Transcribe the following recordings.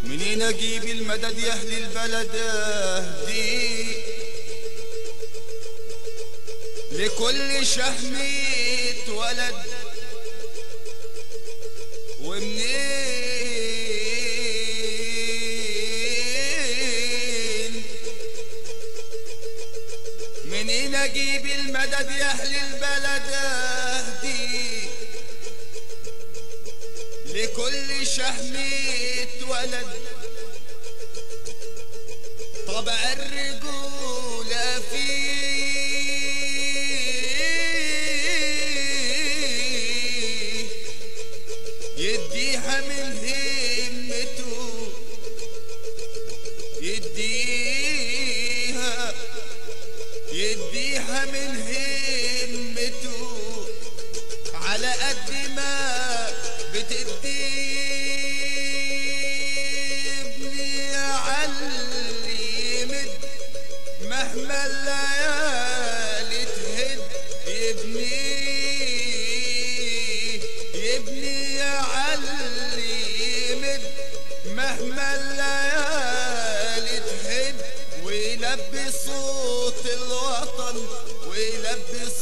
منين اجيب المدد يا اهل البلد اهدي لكل شهم اتولد منين اجيب المدد يا اهل البلد اهدي لكل شهم اتولد طبع الرجولة فيه يديها من همته يديها من همته على قد ما بتدي ابني علي يمد مهما الليالي تهد يبني علي يمد مهما الليالي تهد ويلبي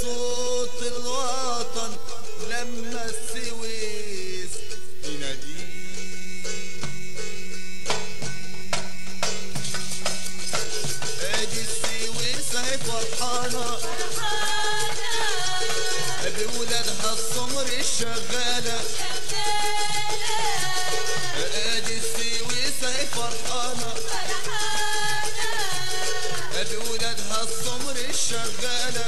صوت الوطن لما السويس يناديه. ادي السويس اهي فرحانة بولادها السمر الشغالة. ادي السويس اهي فرحانة بولادها السمر الشغالة.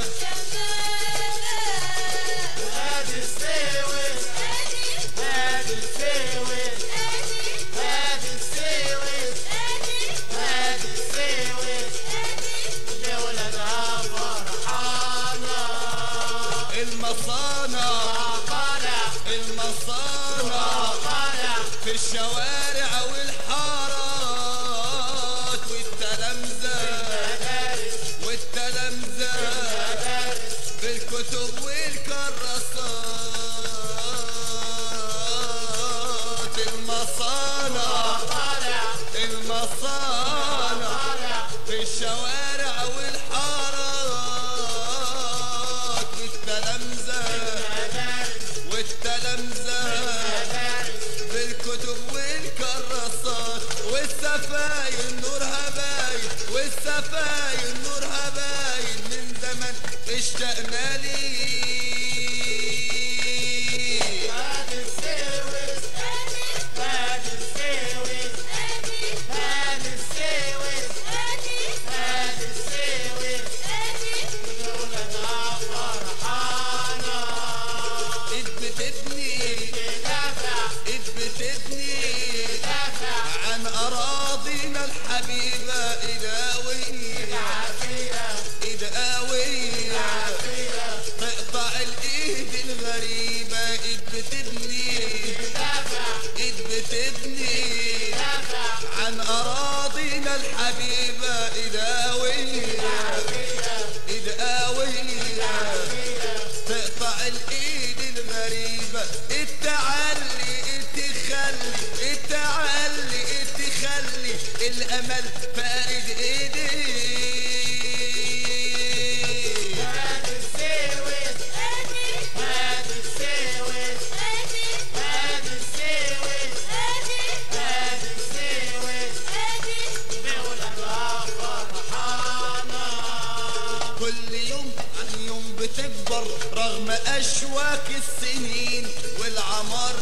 المصانع في الشوارع والحارات والتلامذة بالكتب والكراسات. المصانع في الشوارع والحارات والتلامذة بالكتب والكراسات. والسفاين نورها باين من زمن اشتقنا ليه. عن أراضينا الحبيبة إدقاوية تقطع الإيد الغريبة. بتبني عن أراضينا الحبيبة إدقاوية تقطع الإيد الغريبة. تخلي الأمل فارد إيديه. هادي السويس بولادها فرحانة. كل يوم عن يوم بتكبر رغم أشواك السنين والعمر